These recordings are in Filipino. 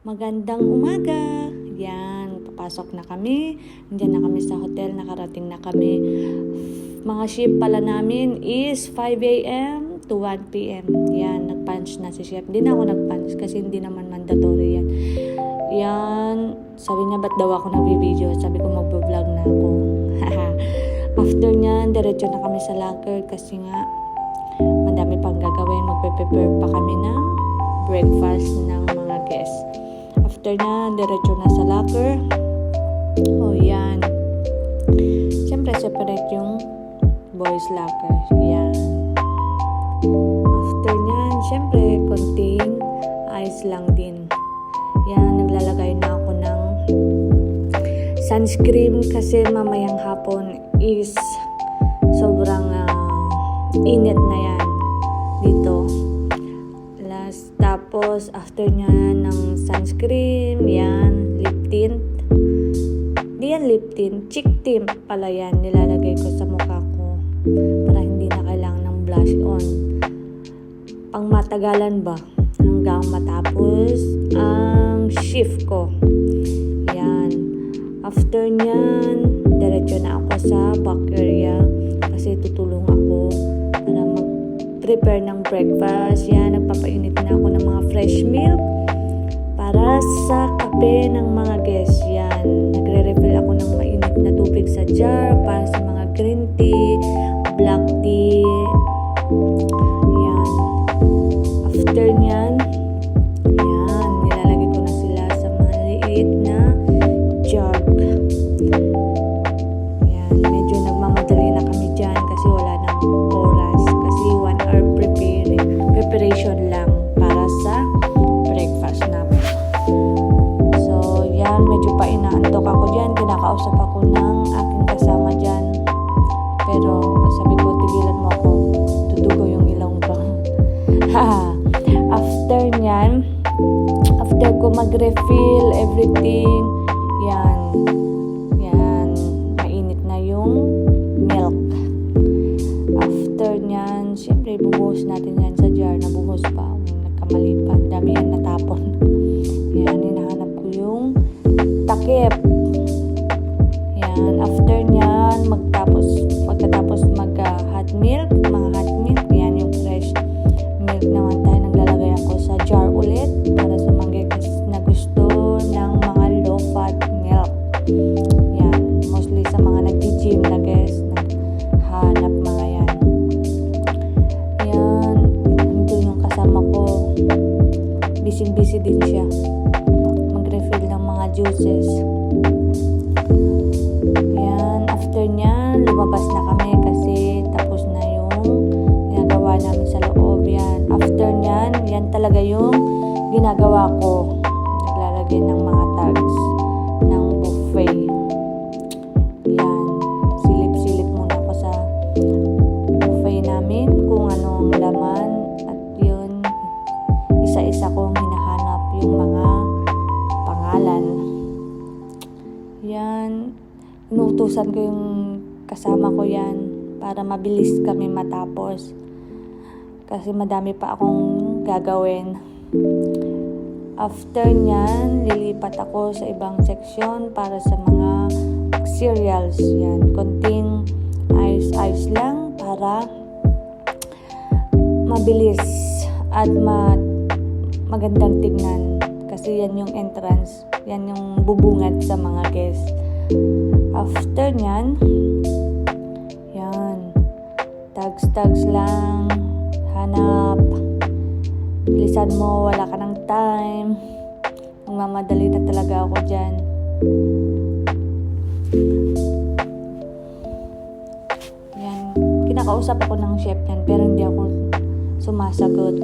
Magandang umaga. Yan, papasok na kami. Nandiyan na kami sa hotel, nakarating na kami. Mga shift pala namin is 5 a.m. to 1 p.m. Yan, nag-punch na si chef. Hindi na ako nag-punch kasi hindi naman mandatory yan. Yan, sabi niya ba't daw ako nag-video? Sabi ko mag-vlog na ako. After nyan, diretso na kami sa locker kasi nga madami pang gagawin. Magpe-prepare pa kami ng breakfast ng mga guests. After na, diretso na sa locker. O yan. Siyempre, separate yung boys locker. Yan. After nyan, siyempre, konting ice lang din. Yan, naglalagay na ako ng sunscreen kasi mamayang hapon is sobrang init na yan dito. Tapos, after nya ng sunscreen, yan, lip tint. Di yan lip tint, cheek tint pala yan. Nilalagay ko sa mukha ko para hindi na kailangan ng blush on. Pang matagalan ba? Hanggang matapos ang shift ko. Yan. After nyan, diretso na ako sa back area kasi tutulong ako para prepare ng breakfast. Yan, nagpapainit na ako ng mga fresh milk para sa kape ng mga guests. Yan, nagre-refill ako ng mainit na tubig sa jar para sa mga green tea, black tea. Yan. After nyan, yan, nilalagay ko na sila sa maliit na jug. Yan, medyo nagmamadali na kami dyan kasi wala nang oras. Kasi 1 hour preparation lang para sa breakfast namin. So, yan, medyo pa inaantok ako dyan. Kinakausap ako ng aking kasama dyan. Pero, sabi ko, tigilan mo ako. Tutugo yung ilong ko. After nyan, after ko mag-refill everything, yan, mainit na yung milk. After nyan, syempre, bubuhos natin yan sa jar. Nabuhos pa. Nagkamali pa. Dami yan natapon. Yan, hinahanap ko yung takip. Yan, after nyan, pagkatapos mag-hot milk, mga hot milk, yan yung fresh milk naman tayo. Naglalagay ako sa jar ulit para sa mga guests na gusto ng mga low-fat milk. Yan, mostly sa mga nag-gym na guests, naghanap mga yan. Yan, ito yung kasama ko. Busy din siya. Mag-refill ng mga juices. Yan, after niya, lumabas na kami kasi tapos na yung ginagawa namin sa loob. Yan, after niyan, yan talaga yung ginagawa ko. Naglalagay ng mga tags ng buffet. Yan, silip-silip muna ako sa buffet namin kung anong laman at yun, isa-isa kong hinahanap yung mga pangalan. Yan, inuutusan ko yung kasama ko yan para mabilis kami matapos kasi madami pa akong gagawin. After nyan, lilipat ako sa ibang section para sa mga cereals. Yan, konting ice lang para mabilis at magandang tignan kasi yan yung entrance, yan yung bubungad sa mga guests. After nyan, yan, tags lang, hanap, bilisan mo, wala ka ng time, magmamadali na talaga ako dyan. Yan, kinakausap ako ng chef yan pero hindi ako sumasagot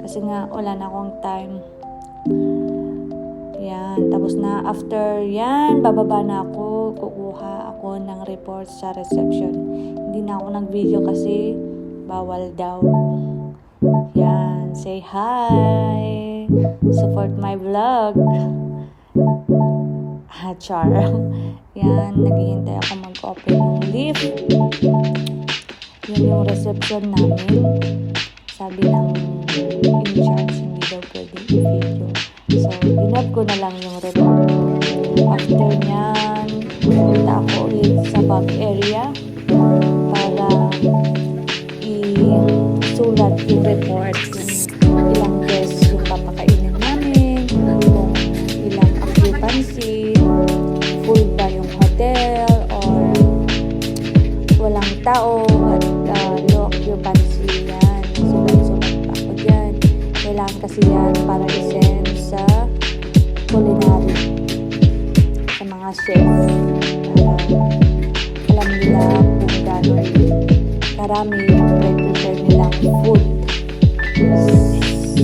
kasi nga wala na akong time. Yan, tapos na after yan, bababa na ako, kukuha ako ng report sa reception. Hindi na ako nag-video kasi bawal daw. Yan, say hi, support my vlog. Char. Yan, naghihintay ako mag-open yung lift. Yan yung reception namin. Sabi ng in charge, hindi daw pwede i-video So, ginab ko na lang yung report ko. After nyan, punta ako ulit sa pub area para isulat yung report, yung ilang guests yung papakainin namin, kung ilang occupancy, full ba yung hotel, or walang tao at low occupancy. Yan, sulat-sulat pa ako dyan. Kailangan kasi yan para isend sa culinary, sa mga chef, para alam nila kung gano'n karami yung prepare nilang food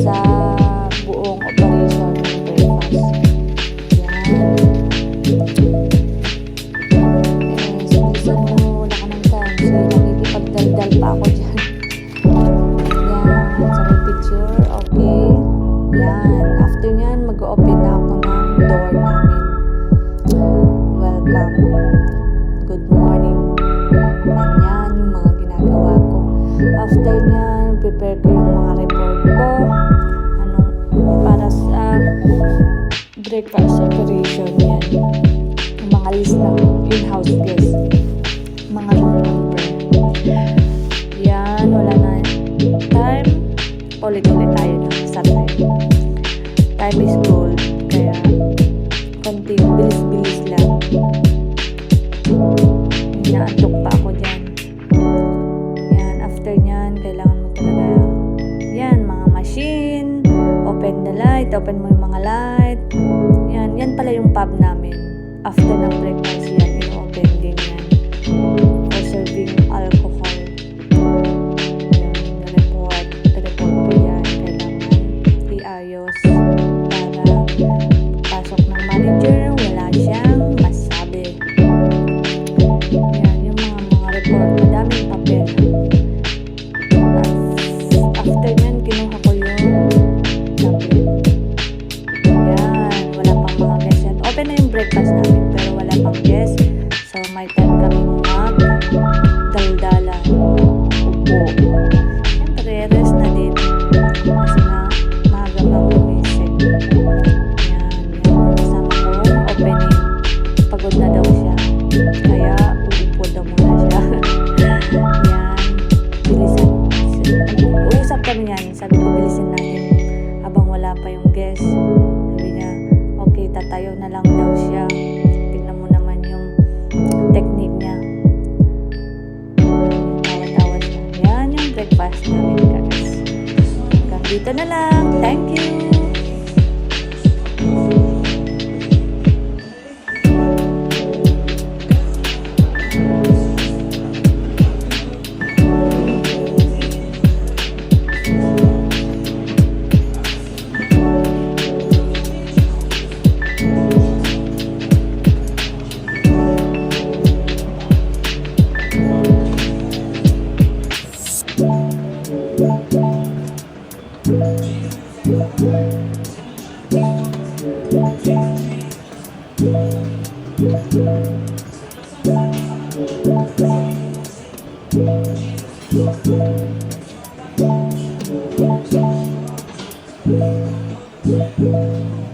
sa buong operation ng breakfast. Yan. Bilisan mo, wala ka ng time. So, nakikipagdaldal pa ako dyan. Yan. So, may picture. Okay. Yan. After nyan, mag-open na ako ng door namin. Welcome. Good morning. Yan yung mga ginagawa ko. After nyan, prepare ko yung mga report ko. Para sa breakfast operation yan. Yung mga list ng in-house guests. Mga room number. Yan, wala na time. Ulit-ulit tayo sa time. Time is gold. Kaya, konting bilis-bilis lang. Inaantok pa ako dyan. Yan, after nyan, kailangan mo talaga yan, mga machine, open the light, open mo yung mga light. Yan pala yung pub namin. After ng breakfast yan, in-open din yan. For serving alcohol. Yan, report ko yan. Kailangan iayos para pasok ng manager, wala siyang masabi. Yan, yung mga report, madaming papel. After nyan, kinuha ko yung tablet. Yan, wala pang mga guests yan. Open na yung breakfast namin, pero wala pang guests. So, may time kami mag-daldala. Upo. Siyempre, rest na din. Kasi nga, maaga bang gumising. Yan, yung kasama kong opening. Pagod na daw siya. Kaya, uupo daw muna siya. Yan, bilisan. Uusap kami yan. Sabi ko, bilisin natin habang wala pa yung guest. Sabi niya, okay, tatayo na lang daw siya. Tignan mo naman yung technique niya. Tawa-tawa siya. Yan yung breakfast namin, guys. Hanggang dito na lang. Thank you! Thank you.